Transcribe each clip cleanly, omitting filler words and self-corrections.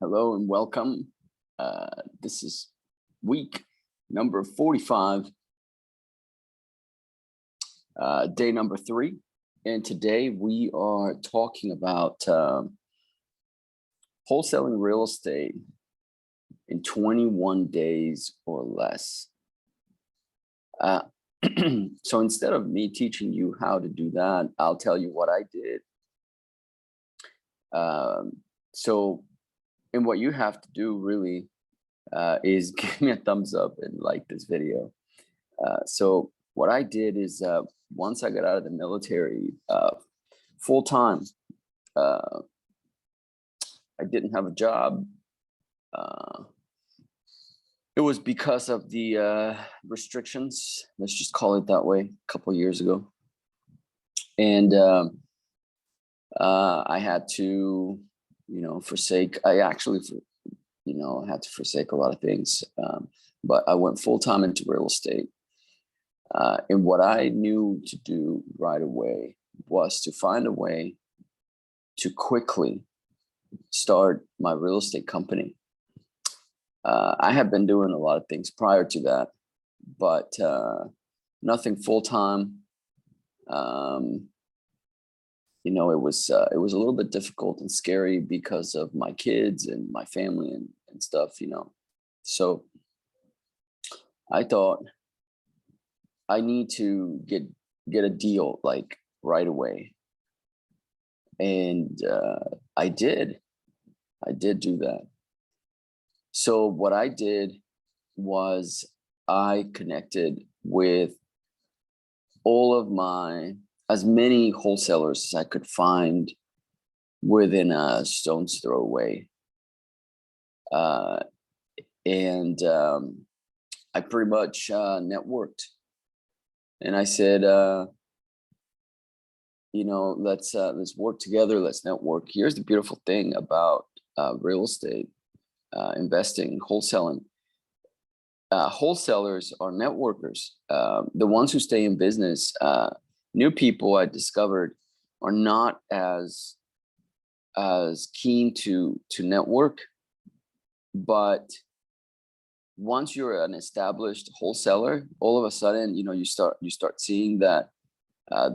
Hello and welcome. This is week number 45, day number 3. And today we are talking about wholesaling real estate in 21 days or less. So instead of me teaching you how to do that, I'll tell you what I did. And what you have to do really is give me a thumbs up and like this video. So what I did is once I got out of the military full time, I didn't have a job. It was because of the restrictions, let's just call it that way, a couple of years ago. And I had to, I had to forsake a lot of things, but I went full time into real estate. And what I knew to do right away was to find a way to quickly start my real estate company. I had been doing a lot of things prior to that, but nothing full time. It was a little bit difficult and scary because of my kids and my family and stuff, So I thought I need to get a deal like right away. And I did do that. So what I did was I connected with as many wholesalers as I could find within a stone's throw away. And I pretty much networked. And I said, let's work together. Let's network. Here's the beautiful thing about real estate investing, wholesaling. Wholesalers are networkers. The ones who stay in business, new people I discovered are not as keen to network. But once you're an established wholesaler, all of a sudden, you start seeing that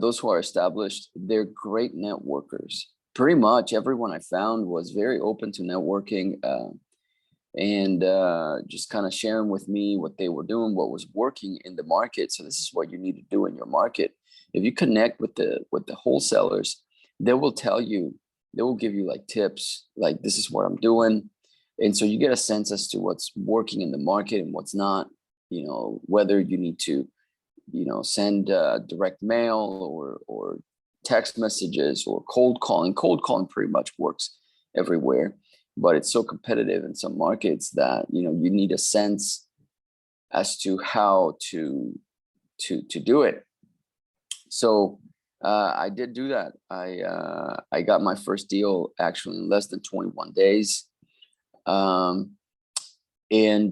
those who are established, they're great networkers. Pretty much everyone I found was very open to networking and just kind of sharing with me what they were doing, what was working in the market. So this is what you need to do in your market. If you connect with the wholesalers, they will give you like tips, like this is what I'm doing. And so you get a sense as to what's working in the market and what's not, whether you need to, send direct mail or text messages or cold calling. Cold calling pretty much works everywhere, but it's so competitive in some markets that, you need a sense as to how to do it. So I did do that. I got my first deal actually in less than 21 days. And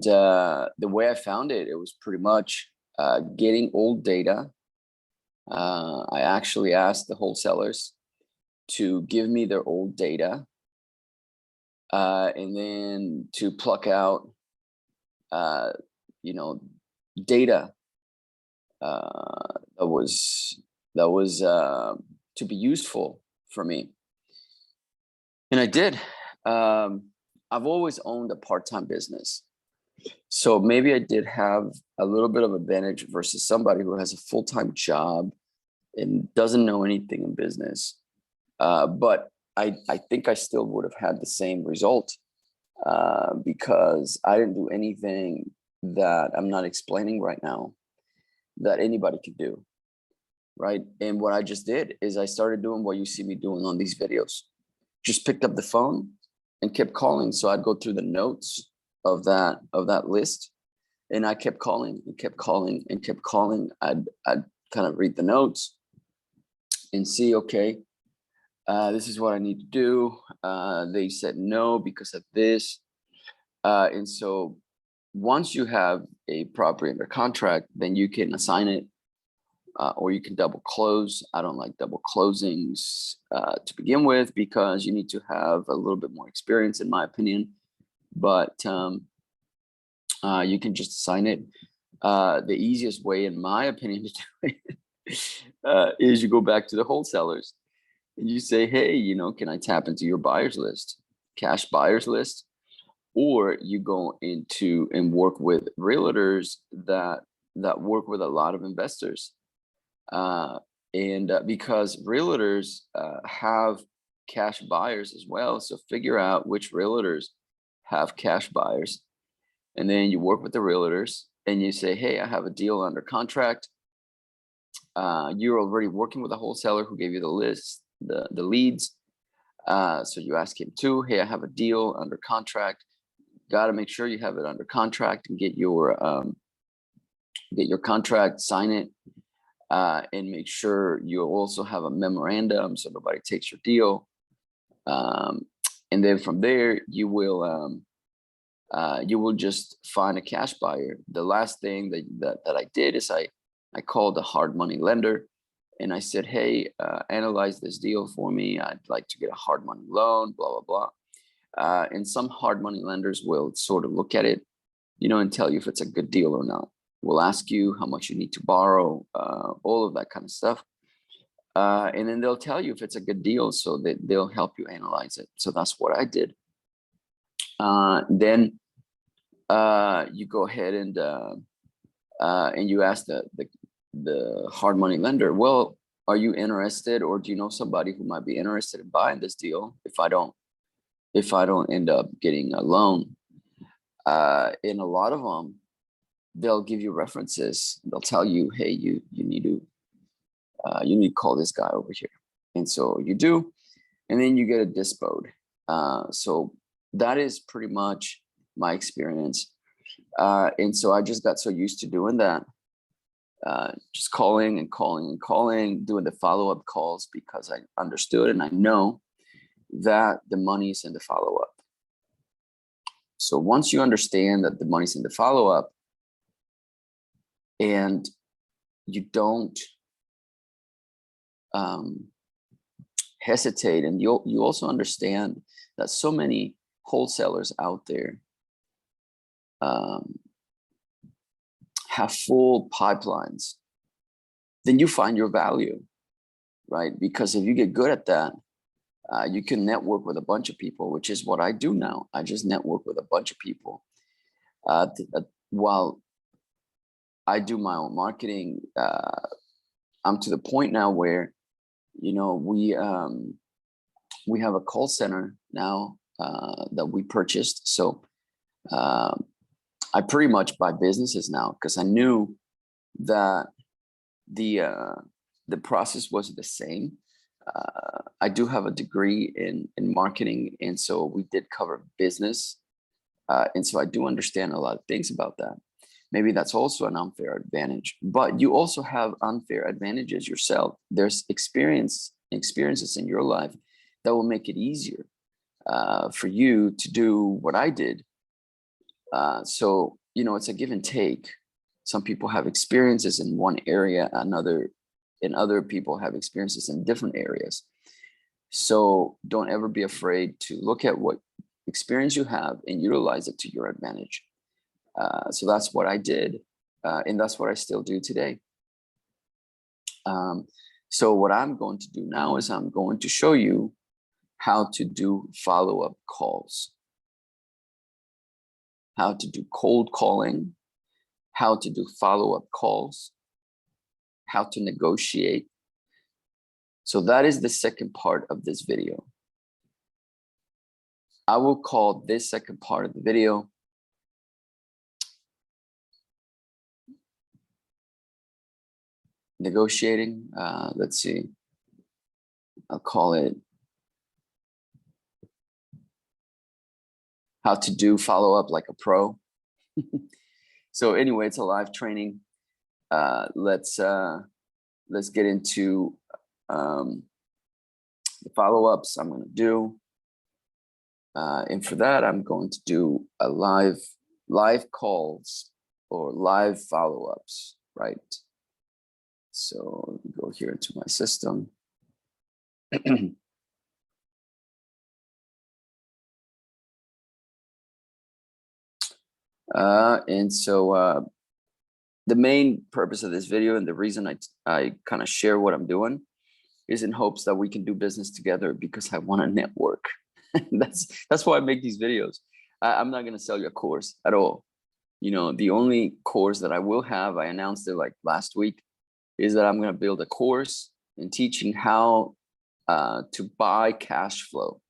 the way I found it was pretty much getting old data. I actually asked the wholesalers to give me their old data, and then to pluck out, data that was to be useful for me, and I did. I've always owned a part-time business. So maybe I did have a little bit of advantage versus somebody who has a full-time job and doesn't know anything in business. But I think I still would have had the same result because I didn't do anything that I'm not explaining right now that anybody could do, right? And what I just did is I started doing what you see me doing on these videos. Just picked up the phone and kept calling. So I'd go through the notes of that list, and I kept calling and kept calling and kept calling. I'd kind of read the notes and see, okay, this is what I need to do. They said no because of this. And so once you have a property under contract, then you can assign it or you can double close. I don't like double closings to begin with because you need to have a little bit more experience, in my opinion, but you can just sign it. The easiest way, in my opinion, to do it is you go back to the wholesalers and you say, hey, you know, can I tap into your buyers list, cash buyers list? Or you go into and work with realtors that work with a lot of investors. Because realtors have cash buyers as well. So figure out which realtors have cash buyers. And then you work with the realtors and you say, hey, I have a deal under contract. You're already working with a wholesaler who gave you the list, the leads. So you ask him too, hey, I have a deal under contract. Got to make sure you have it under contract and get your contract, sign it, and make sure you also have a memorandum so nobody takes your deal. And then from there, you will just find a cash buyer. The last thing that I did is I called a hard money lender and I said, hey, analyze this deal for me. I'd like to get a hard money loan, blah, blah, blah. And some hard money lenders will sort of look at it, you know, and tell you if it's a good deal or not. We'll ask you how much you need to borrow, all of that kind of stuff. And then they'll tell you if it's a good deal, so that they'll help you analyze it. So that's what I did. Then you go ahead and you ask the hard money lender, well, are you interested, or do you know somebody who might be interested in buying this deal if I don't end up getting a loan? In a lot of them, they'll give you references. They'll tell you, hey, you need to call this guy over here. And so you do, and then you get a dispoed. So that is pretty much my experience. And so I just got so used to doing that, just calling and calling and calling, doing the follow-up calls, because I understood and I know that the money's in the follow-up. So once you understand that the money's in the follow-up and you don't hesitate, and you also understand that so many wholesalers out there have full pipelines, then you find your value, right? Because if you get good at that, you can network with a bunch of people, which is what I do now. I just network with a bunch of people. While I do my own marketing, I'm to the point now where, you know, we have a call center now that we purchased. So I pretty much buy businesses now because I knew that the process was the same. I do have a degree in marketing, and so we did cover business, and so I do understand a lot of things about that. Maybe that's also an unfair advantage, but you also have unfair advantages yourself. There's experiences in your life that will make it easier for you to do what I did. So, you know, it's a give and take. Some people have experiences in one area, and other people have experiences in different areas. So don't ever be afraid to look at what experience you have and utilize it to your advantage. So that's what I did, and that's what I still do today. So what I'm going to do now is I'm going to show you how to do follow-up calls, how to do cold calling, how to do follow-up calls, how to negotiate. So that is the second part of this video. I will call this second part of the video negotiating. Let's see, I'll call it how to do follow-up like a pro. So anyway, it's a live training. Let's get into the follow-ups I'm going to do. And for that, I'm going to do a live calls or live follow-ups, right? So let me go here into my system. And so the main purpose of this video and the reason I kind of share what I'm doing is in hopes that we can do business together, because I want to network. That's why I make these videos. I'm not going to sell you a course at all. You know, the only course that I will have, I announced it like last week, is that I'm going to build a course in teaching how to buy cash flow.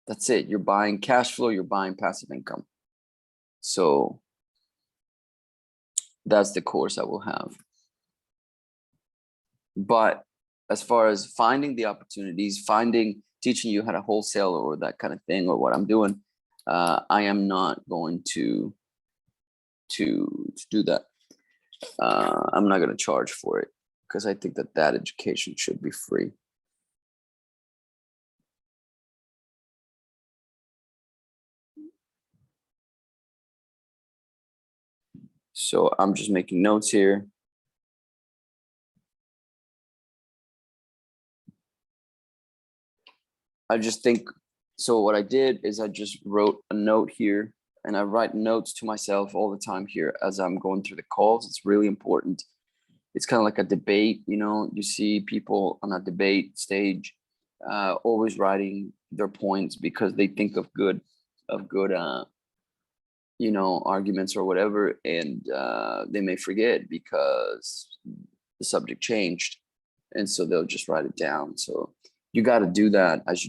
That's it. You're buying cash flow, you're buying passive income. So that's the course I will have. But as far as finding the opportunities, teaching you how to wholesale or that kind of thing, or what I'm doing, I am not going to do that. I'm not going to charge for it, because I think that education should be free. So I'm just making notes here. I just think, so what I did is I just wrote a note here, and I write notes to myself all the time here as I'm going through the calls. It's really important. It's kind of like a debate, you know, you see people on a debate stage always writing their points because they think of good you know, arguments or whatever, and they may forget because the subject changed, and so they'll just write it down. So you got to do that as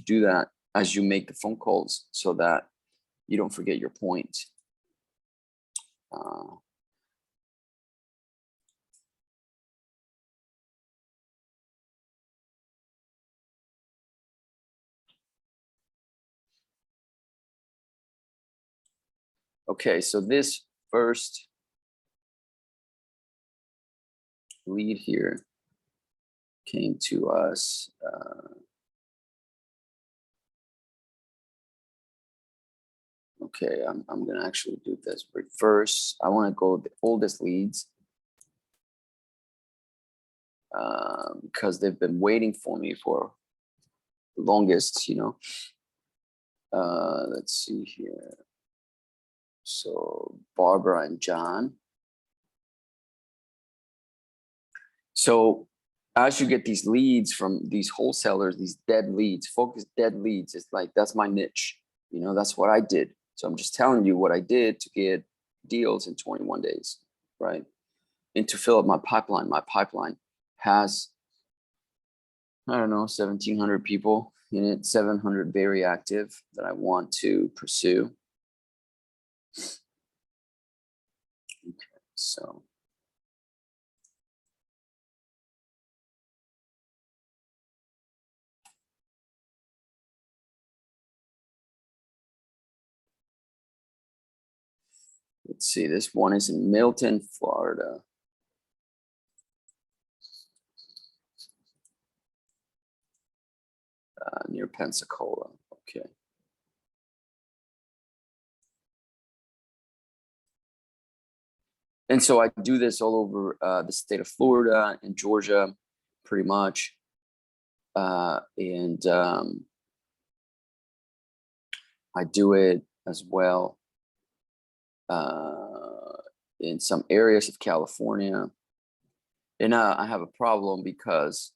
you make the phone calls, so that you don't forget your point. Okay, so this first lead here came to us. Okay, I'm gonna actually do this reverse. I want to go the oldest leads, because they've been waiting for me for the longest, you know. Let's see here. So Barbara and John. So as you get these leads from these wholesalers, these dead leads, focused dead leads, it's like, that's my niche. You know, that's what I did. So I'm just telling you what I did to get deals in 21 days, right? And to fill up my pipeline. My pipeline has, I don't know, 1,700 people in it, 700 very active that I want to pursue. Okay, so. Let's see, this one is in Milton, Florida. Near Pensacola. Okay. And so I do this all over the state of Florida and Georgia, pretty much. And I do it as well in some areas of California. And I have a problem because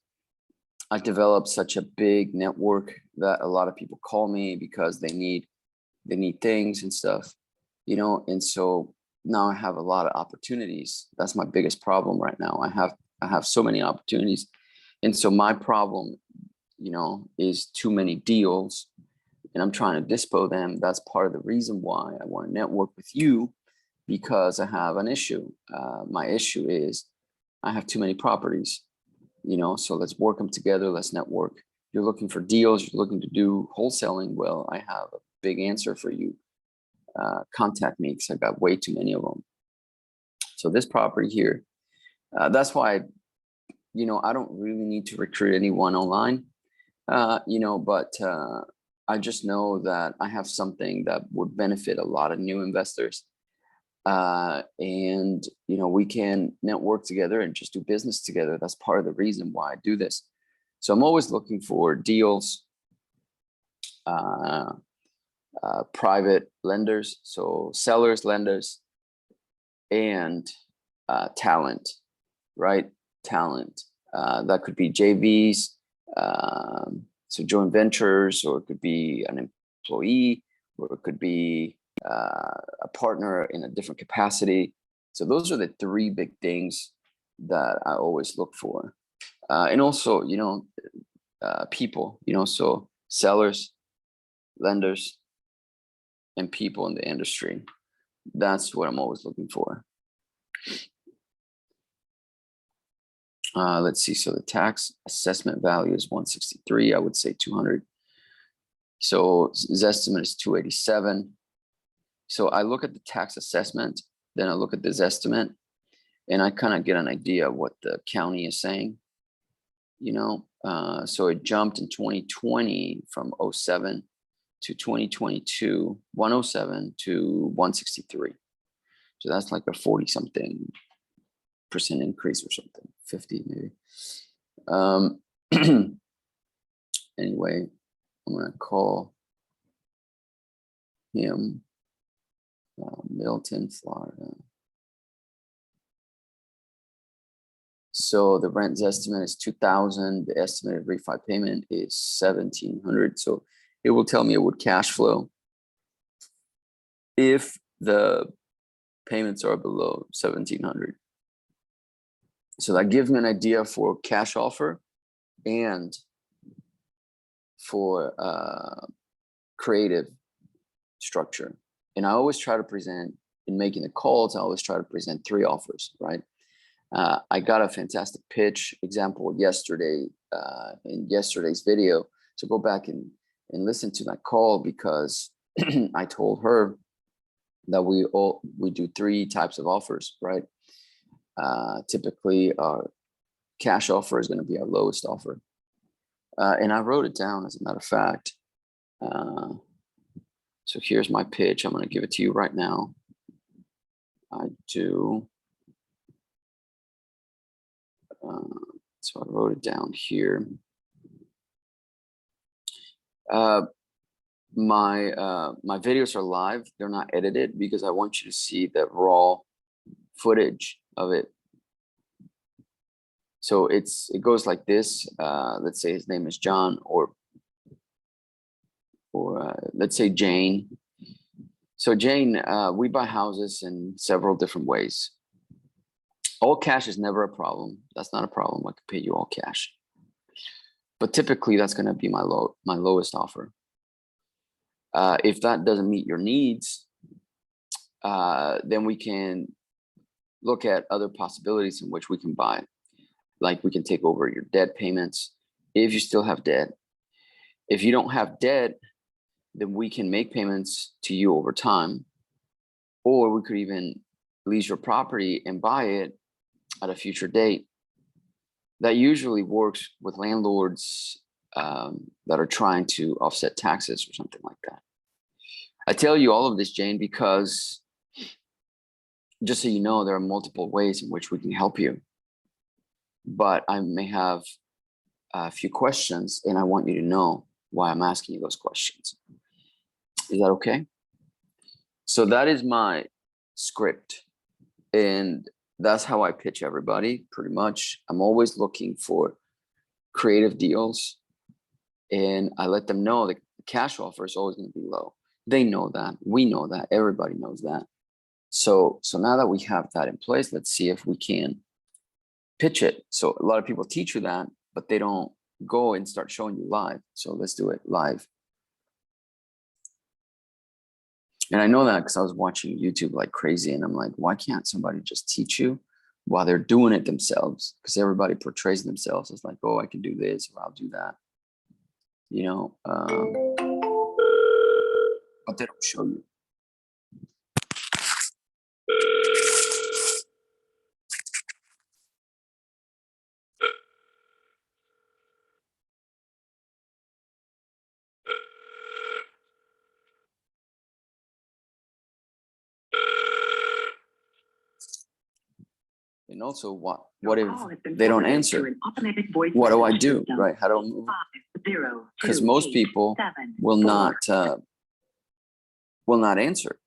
I developed such a big network that a lot of people call me because they need things and stuff, you know. And so now I have a lot of opportunities. That's my biggest problem right now. I have so many opportunities. And so my problem, you know, is too many deals, and I'm trying to dispo them. That's part of the reason why I want to network with you, because I have an issue. My issue is I have too many properties, you know, so let's work them together. Let's network. You're looking for deals. You're looking to do wholesaling. Well, I have a big answer for you. Contact me, because I got way too many of them. So this property here, that's why, you know, I don't really need to recruit anyone online, you know, but I just know that I have something that would benefit a lot of new investors. And, you know, we can network together and just do business together. That's part of the reason why I do this. So I'm always looking for deals, private lenders, so sellers, lenders, and talent, right? Talent. That could be JVs, so joint ventures, or it could be an employee, or it could be a partner in a different capacity. So those are the three big things that I always look for. And also, people, so sellers, lenders, and people in the industry. That's what I'm always looking for. Let's see. So the tax assessment value is 163. I would say 200. So his estimate is 287. So I look at the tax assessment, then I look at this estimate, and I kind of get an idea of what the county is saying. So it jumped in 2020 from 07 to 2022, 107 to 163. So that's like a 40 something % increase or something, 50 maybe. Anyway, I'm gonna call him Milton, Florida. So the rent's estimate is 2,000. The estimated refi payment is 1,700. So it will tell me it would cash flow if the payments are below 1,700. So that gives me an idea for cash offer and for creative structure. And I always try to present, in making the calls, I always try to present 3 offers, right? I got a fantastic pitch example yesterday in yesterday's video. So go back and listen to that call, because I told her that we do 3 types of offers, right? Typically our cash offer is going to be our lowest offer. And I wrote it down, as a matter of fact. So here's my pitch. I'm going to give it to you right now. I do. So I wrote it down here. My videos are live. They're not edited, because I want you to see the raw footage of it. So it goes like this. Let's say his name is John, or let's say Jane. So Jane, we buy houses in several different ways. All cash is never a problem. That's not a problem. I can pay you all cash. But typically that's going to be my lowest offer. If that doesn't meet your needs, then we can look at other possibilities in which we can buy. Like we can take over your debt payments if you still have debt. If you don't have debt, then we can make payments to you over time. Or we could even lease your property and buy it at a future date. That usually works with landlords that are trying to offset taxes or something like that. I tell you all of this, Jane, because just so you know, there are multiple ways in which we can help you. But I may have a few questions, and I want you to know why I'm asking you those questions. Is that okay? So that is my script, and that's how I pitch everybody, pretty much. I'm always looking for creative deals, and I let them know that the cash offer is always going to be low. They know that. We know that. Everybody knows that. So now that we have that in place, let's see if we can pitch it. So a lot of people teach you that, but they don't go and start showing you live. So let's do it live. And I know that because I was watching YouTube like crazy, and I'm like, why can't somebody just teach you while they're doing it themselves? Because everybody portrays themselves as like, oh, I can do this, or I'll do that, but they don't show you. And also, what if they don't answer? What do I do, right? How do I move? Because most people will not answer.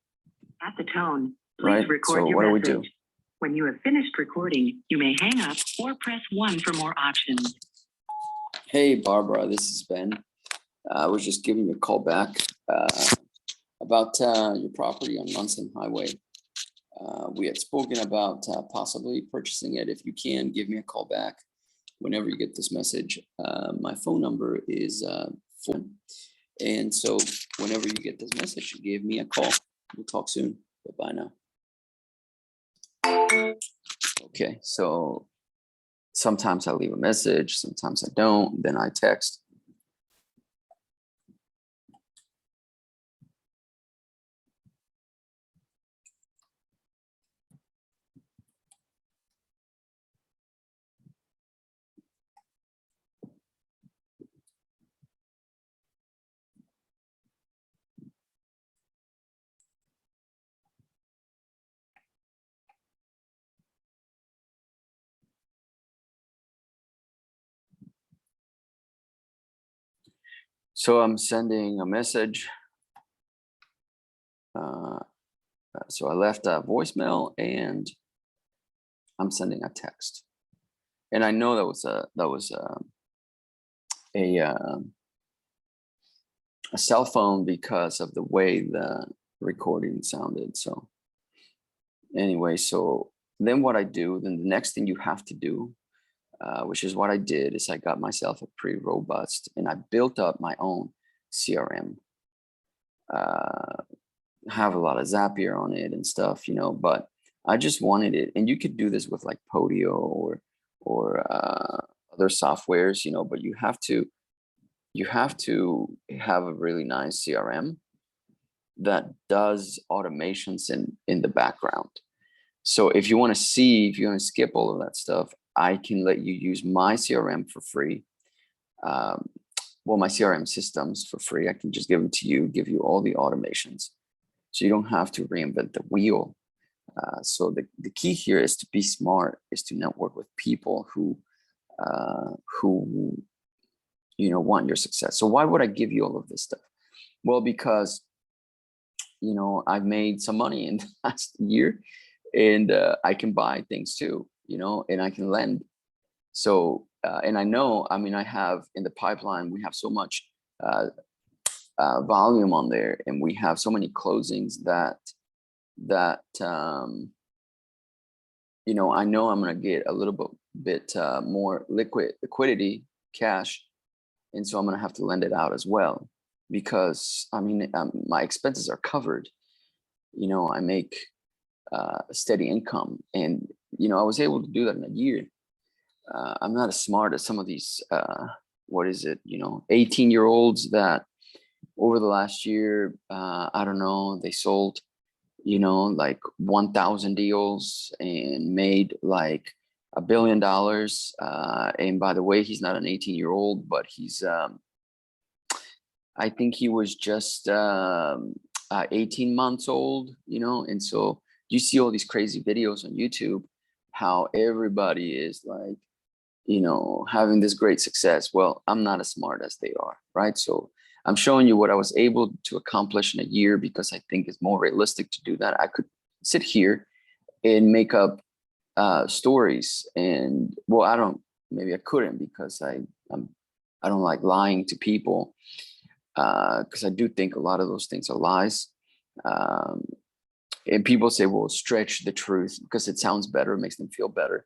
At the tone, right? So what do we do? When you have finished recording, you may hang up or press 1 for more options. Hey, Barbara, this is Ben. I was just giving you a call back about your property on Munson Highway. We had spoken about possibly purchasing it. If you can, give me a call back whenever you get this message. My phone number is 4. And so whenever you get this message, give me a call. We'll talk soon. Bye-bye now. Okay, so sometimes I leave a message, sometimes I don't, then I text. So I'm sending a message. So I left a voicemail and I'm sending a text. And I know that was a cell phone because of the way the recording sounded. So anyway, so then what I do, then the next thing you have to do, which is what I did, is I got myself a pretty robust, and I built up my own CRM. Have a lot of Zapier on it and stuff, but I just wanted it. And you could do this with like Podio or other softwares, but you have to have a really nice CRM that does automations in the background. So if you want to skip all of that stuff, I can let you use my CRM for free. Well, my CRM systems for free. I can just give them to you, give you all the automations. So you don't have to reinvent the wheel. So the key here is to be smart, is to network with people who want your success. So why would I give you all of this stuff? Well, because I've made some money in the last year, and I can buy things too, and I can lend. So and I know, I have in the pipeline, we have so much volume on there, and we have so many closings that I know I'm going to get a little bit more liquidity, cash, and so I'm going to have to lend it out as well, because my expenses are covered. I make a steady income, and I was able to do that in a year. I'm not as smart as some of these 18-year-olds that over the last year, I don't know, they sold like 1,000 deals and made like $1 billion. And by the way, he's not an 18-year-old, but he's I think he was just 18 months old, and so you see all these crazy videos on YouTube, how everybody is like, having this great success. Well, I'm not as smart as they are, right? So I'm showing you what I was able to accomplish in a year, because I think it's more realistic to do that. I could sit here and make up stories, and maybe I couldn't, because I don't like lying to people, because I do think a lot of those things are lies. And people say, well, stretch the truth because it sounds better, it makes them feel better.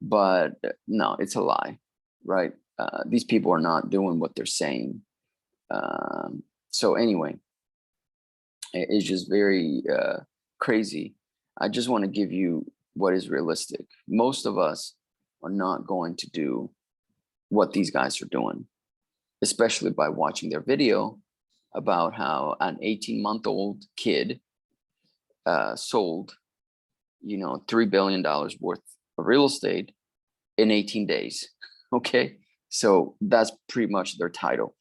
But no, it's a lie, right? These people are not doing what they're saying. So anyway, it's just very crazy. I just want to give you what is realistic. Most of us are not going to do what these guys are doing, especially by watching their video about how an 18-month-old kid sold, $3 billion worth of real estate in 18 days. Okay, so that's pretty much their title.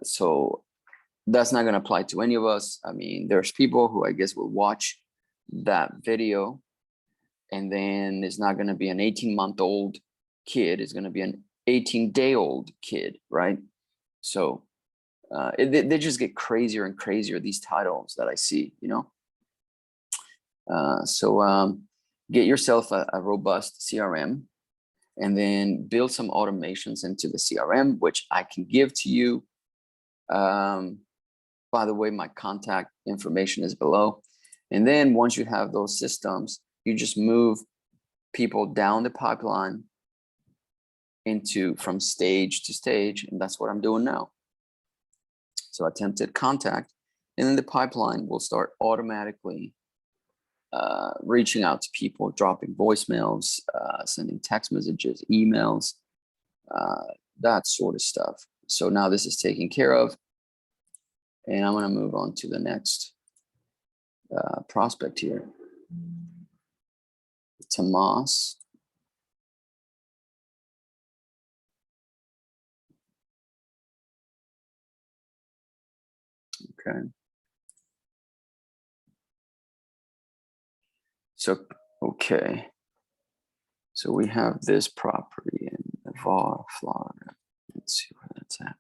So that's not going to apply to any of us. There's people who I guess will watch that video, and then it's not going to be an 18-month-old kid, it's going to be an 18-day-old kid, right? So they just get crazier and crazier, these titles that I see, So get yourself a robust CRM, and then build some automations into the CRM, which I can give to you. By the way, my contact information is below. And then once you have those systems, you just move people down the pipeline from stage to stage. And that's what I'm doing now. So attempted contact, and then the pipeline will start automatically reaching out to people, dropping voicemails, sending text messages, emails, that sort of stuff. So now this is taken care of, and I'm going to move on to the next prospect here. Tomas. Okay. So, okay. So we have this property in Navarre, Florida. Let's see where that's at.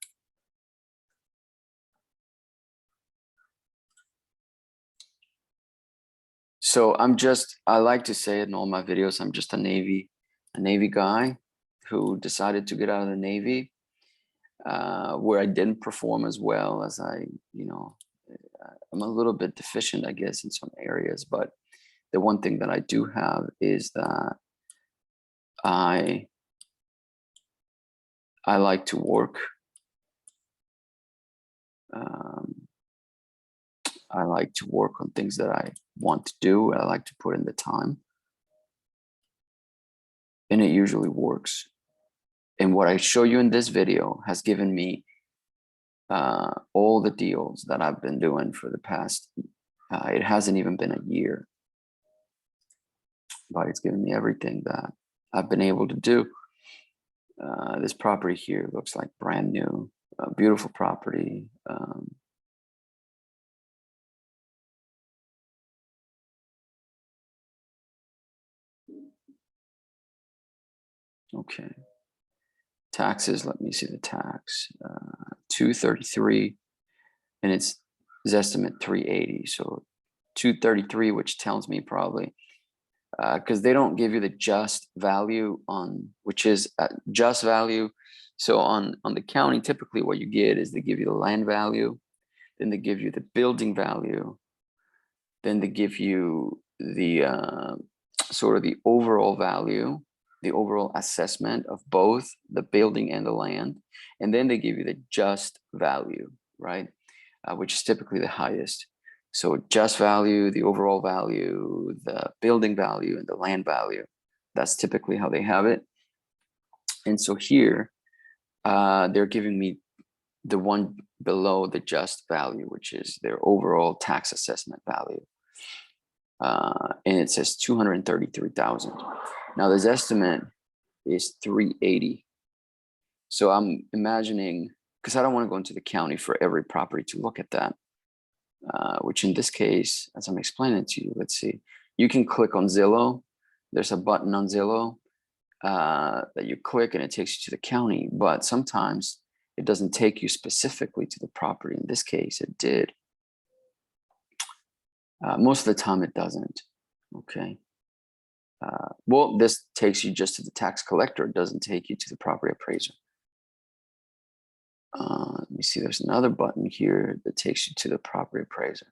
So I like to say it in all my videos, I'm just a Navy guy who decided to get out of the Navy, where I didn't perform as well as I'm a little bit deficient, I guess, in some areas, but the one thing that I do have is that I like to work. I like to work on things that I want to do. I like to put in the time, and it usually works. And what I show you in this video has given me all the deals that I've been doing for the past, it hasn't even been a year, but it's given me everything that I've been able to do. This property here looks like brand new, beautiful property. Okay. Taxes, let me see the tax. 233, and it's estimate 380. So 233, which tells me probably, because they don't give you the just value on, which is just value. So on the county, typically what you get is they give you the land value, then they give you the building value, then they give you the sort of the overall value, the overall assessment of both the building and the land, and then they give you the just value, right? Which is typically the highest. So just value, the overall value, the building value, and the land value. That's typically how they have it. And so here, they're giving me the one below the just value, which is their overall tax assessment value. And it says 233,000. Now this estimate is 380. So I'm imagining, because I don't want to go into the county for every property to look at that, which in this case, as I'm explaining to you, let's see, you can click on Zillow. There's a button on Zillow that you click and it takes you to the county, but sometimes it doesn't take you specifically to the property. In this case, it did. Most of the time it doesn't, okay? Well, this takes you just to the tax collector. It doesn't take you to the property appraiser. Let me see, there's another button here that takes you to the property appraiser.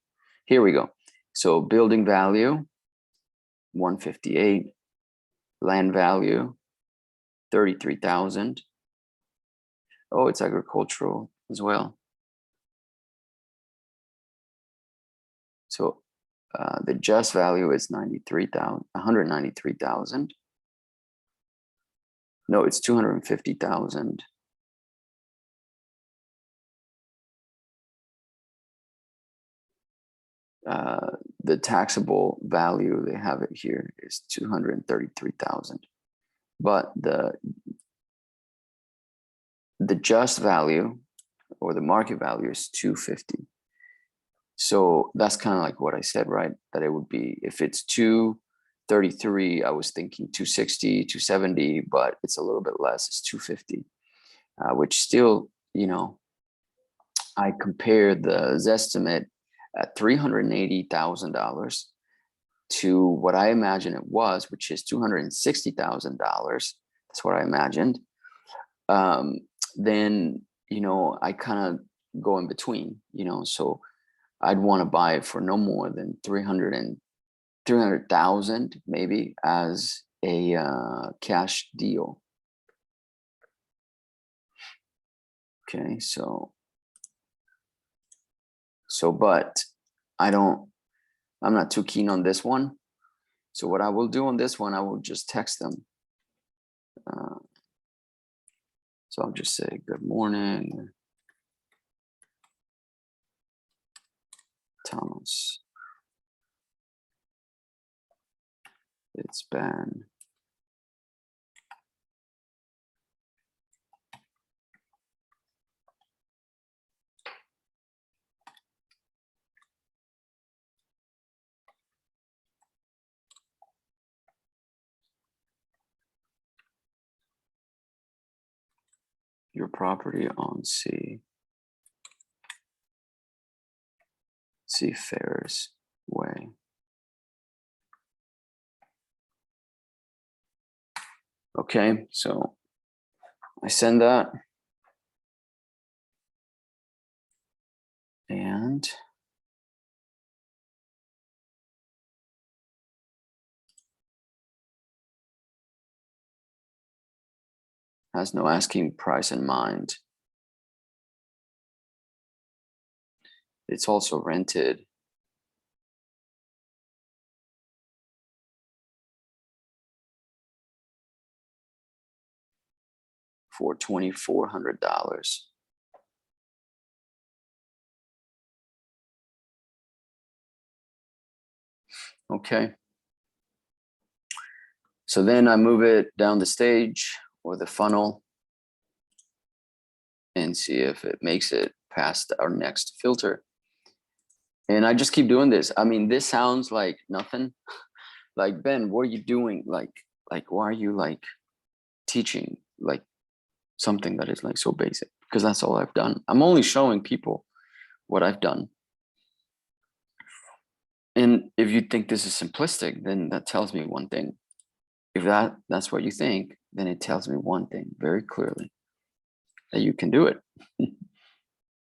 Here we go. So building value, 158, land value, 33,000. Oh, it's agricultural as well. So the just value is 193,000. No, it's 250,000. The taxable value, they have it here, is 233,000. But the just value or the market value is 250. So that's kind of like what I said, right? That it would be, if it's 233, I was thinking 260, 270, but it's a little bit less, it's 250, which still, I compared the estimate at $380,000 to what I imagine it was, which is $260,000. That's what I imagined. Then, you know, I kind of go in between, you know, so I'd want to buy it for no more than 300,000 maybe as a cash deal. Okay, but I'm not too keen on this one. So what I will do on this one, I will just text them. So I'll just say, good morning, Thomas. It's been your property on Seafarers Way. Okay, so I send that. And has no asking price in mind. It's also rented. For $2,400. Okay. So then I move it down the stage or the funnel and see if it makes it past our next filter. And I just keep doing this. I mean, this sounds like nothing. Like, Ben, what are you doing? Like, why are you like teaching like something that is like so basic? Because that's all I've done. I'm only showing people what I've done. And if you think this is simplistic, then that tells me one thing. If that's what you think, then it tells me one thing very clearly, that you can do it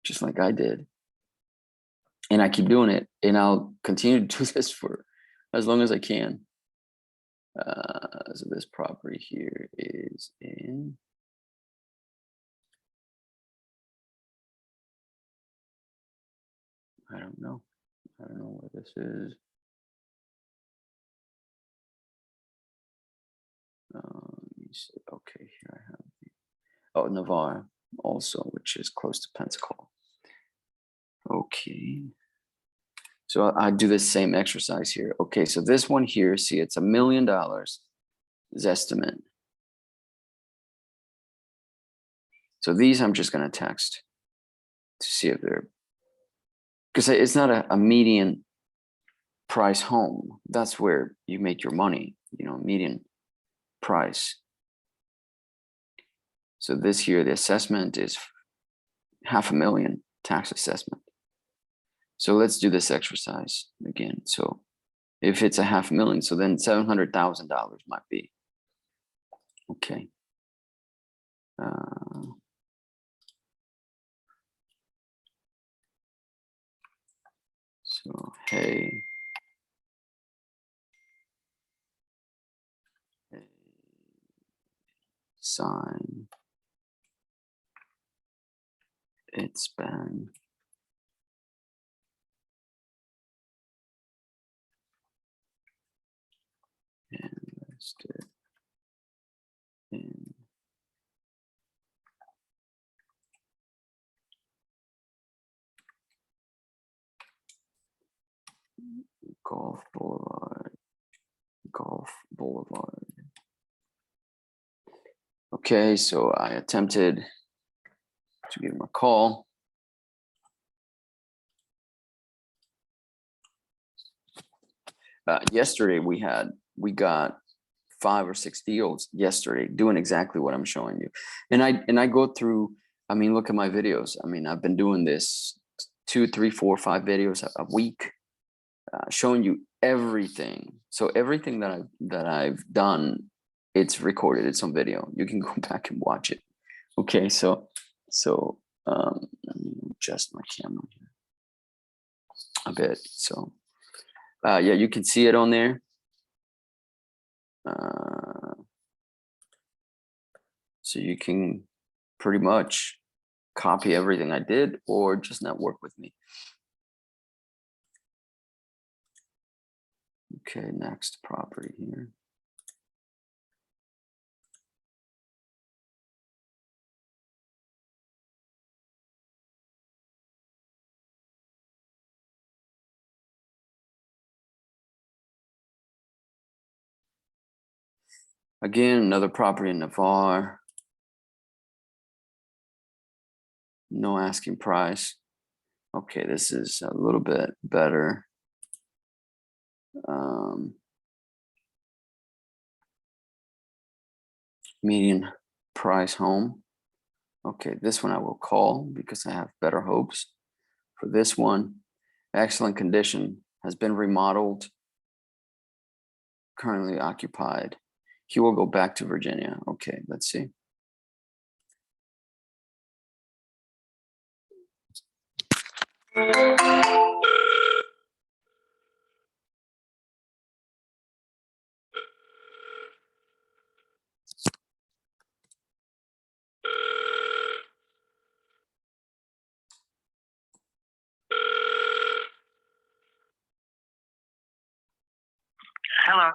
just like I did. And I keep doing it, and I'll continue to do this for as long as I can. So this property here is in I don't know where this is. Okay, here I have Navarre also, which is close to Pensacola. Okay, so I do the same exercise here. Okay, so this one here, see, it's $1 million is estimate. So these I'm just going to text to see if they're, because it's not a median price home. That's where you make your money, you know, median price. So this here, the assessment is $500,000 tax assessment. So let's do this exercise again. So if it's $500,000, so then $700,000 might be. Okay. So, hey, sign, it's been invested in Golf Boulevard. Okay, so I attempted to give him a call. Yesterday we got 5 or 6 deals yesterday doing exactly what I'm showing you. And I go through, I mean, look at my videos. I mean, I've been doing this 2, 3, 4, 5 videos a week, showing you everything. So everything that I've done, it's recorded. It's on video. You can go back and watch it. Okay, so let me adjust my camera here a bit. So yeah, you can see it on there. So you can pretty much copy everything I did or just network with me. Okay, next property here. Again, another property in Navarre. No asking price. Okay, this is a little bit better. Median price home. Okay, this one I will call because I have better hopes for this one. Excellent condition, has been remodeled, currently occupied. He will go back to Virginia. Okay, let's see. Hello.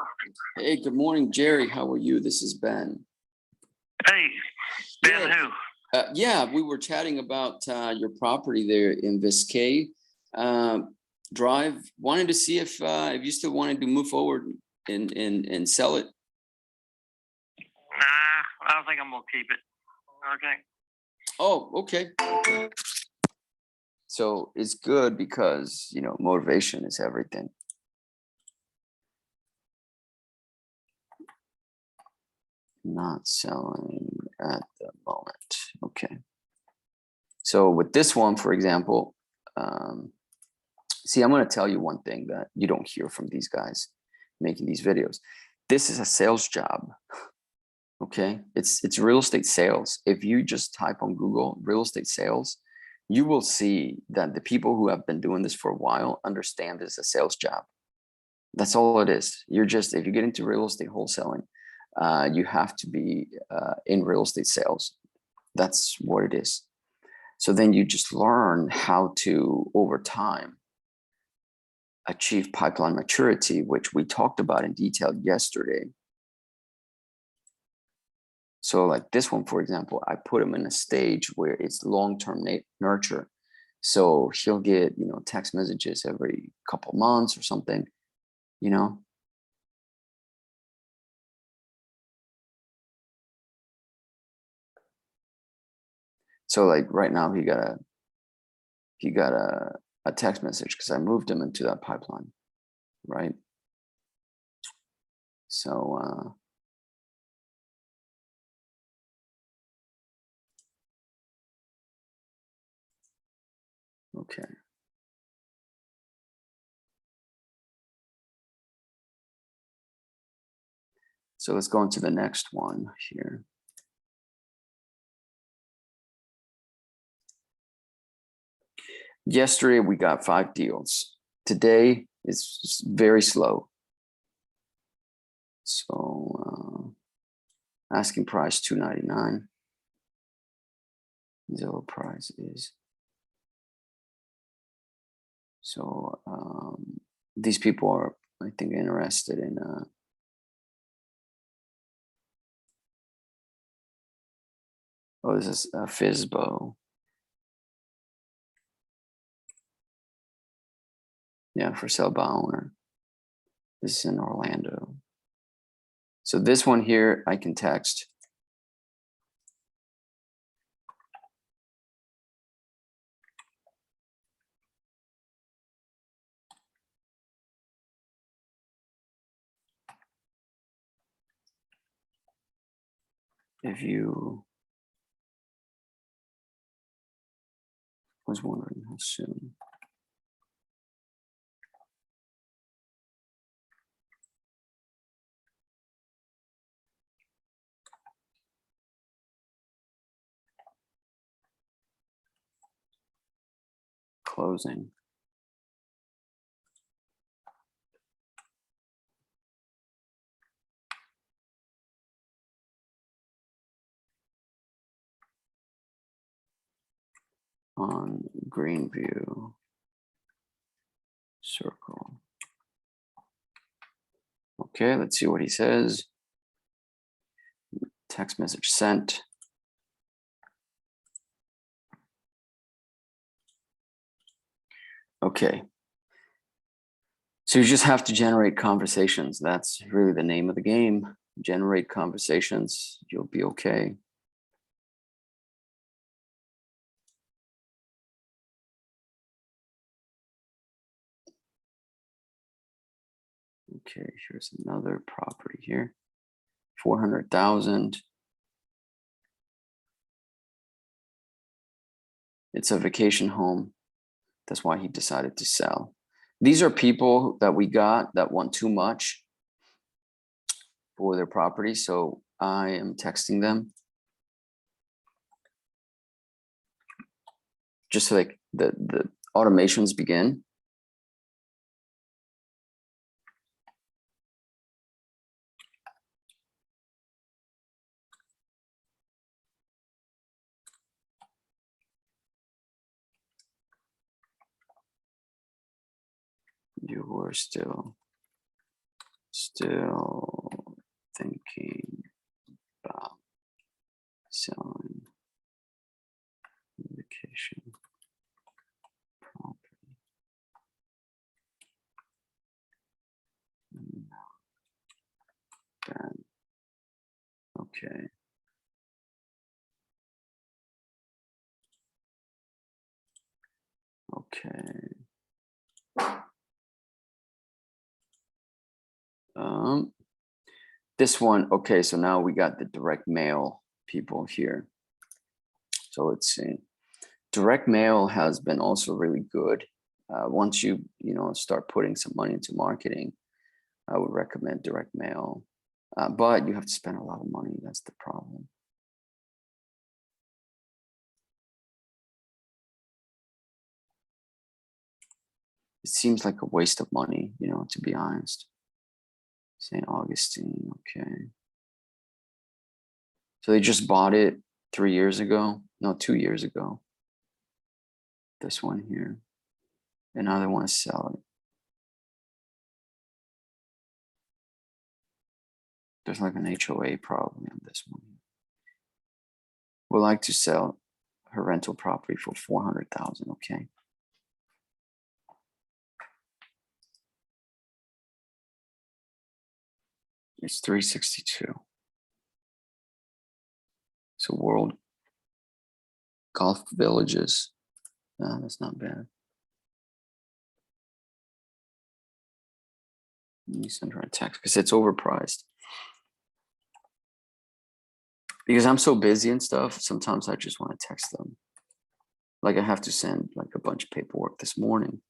Hey, good morning, Jerry. How are you? This is Ben. Hey, Ben Yeah. who? Yeah, we were chatting about your property there in Biscay Drive. Wanted to see if you still wanted to move forward and sell it. Nah, I think I'm gonna keep it. Okay. Oh, okay. So it's good because, you know, motivation is everything. Not selling at the moment. Okay. So with this one, for example, see, I'm going to tell you one thing that you don't hear from these guys making these videos. This is a sales job. Okay. It's real estate sales. If you just type on Google real estate sales, you will see that the people who have been doing this for a while understand this is a sales job. That's all it is. You're just, if you get into real estate wholesaling, you have to be in real estate sales. That's what it is. So then you just learn how to, over time, achieve pipeline maturity, which we talked about in detail yesterday. So like this one, for example, I put him in a stage where it's long-term nurture. So he'll get, you know, text messages every couple months or something, you know. So like right now he got a text message because I moved him into that pipeline, right? So okay. So let's go on to the next one here. Yesterday we got 5 deals. Today is very slow. So asking price $299. Zillow price is. So these people are, I think, interested in oh, this is FISBO. Yeah, for sale by owner. This is in Orlando. So this one here, I can text. If you was wondering how soon. closing. On Greenview Circle. Okay, let's see what he says. Text message sent. Okay. So you just have to generate conversations. That's really the name of the game. Generate conversations, you'll be okay. Okay, here's another property here. 400,000. It's a vacation home. That's why he decided to sell. These are people that we got that want too much for their property. So I am texting them just so like the automations begin. You were still thinking about selling vacation property. Then, okay. Okay. This one, okay, so now we got the direct mail people here. So let's see. Direct mail has been also really good. Once you start putting some money into marketing, I would recommend direct mail. But you have to spend a lot of money. That's the problem. It seems like a waste of money, to be honest. St. Augustine, okay. So they just bought it 3 years ago. No, 2 years ago. This one here. And now they want to sell it. There's like an HOA probably on this one. Would like to sell her rental property for 400,000, okay. It's 362. So World Golf Villages. That's not bad. Let me send her a text because it's overpriced. Because I'm so busy and stuff, sometimes I just want to text them. Like I have to send like a bunch of paperwork this morning.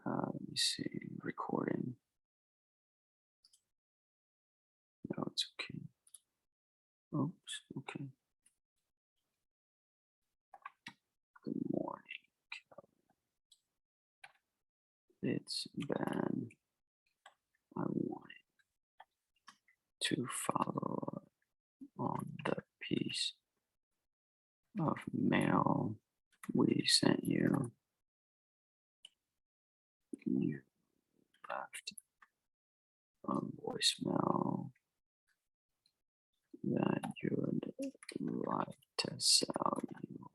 Let me see, recording. No, it's okay. Oops, okay. Good morning. It's Ben. I wanted to follow on the piece of mail we sent you. You left a voicemail that you'd like to sell you.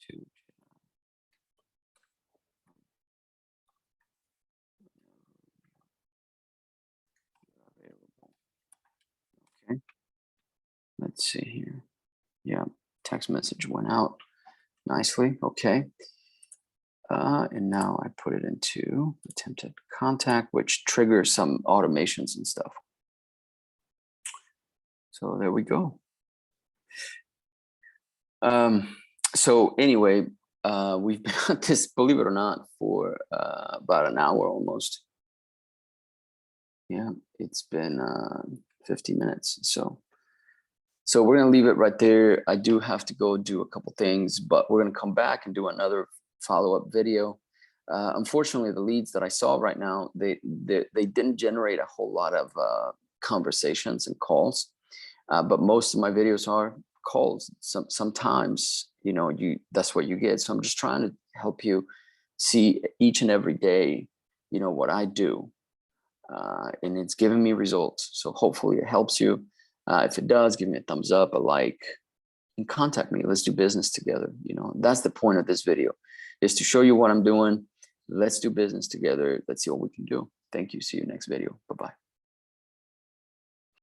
To available. Okay. Let's see here. Yeah, text message went out nicely. Okay. And now I put it into attempted contact, which triggers some automations and stuff. So there we go. So anyway, we've been at this, believe it or not, for about an hour almost. Yeah, it's been 50 minutes. So we're gonna leave it right there. I do have to go do a couple things, but we're gonna come back and do another follow-up video. Unfortunately, the leads that I saw right now, they didn't generate a whole lot of conversations and calls, but most of my videos are calls. Sometimes, you know, that's what you get. So I'm just trying to help you see each and every day, you know, what I do, and it's giving me results. So hopefully it helps you. If it does, give me a thumbs up, a like, and contact me. Let's do business together. You know, that's the point of this video, is to show you what I'm doing. Let's do business together. Let's see what we can do. Thank you. See you next video. Bye-bye.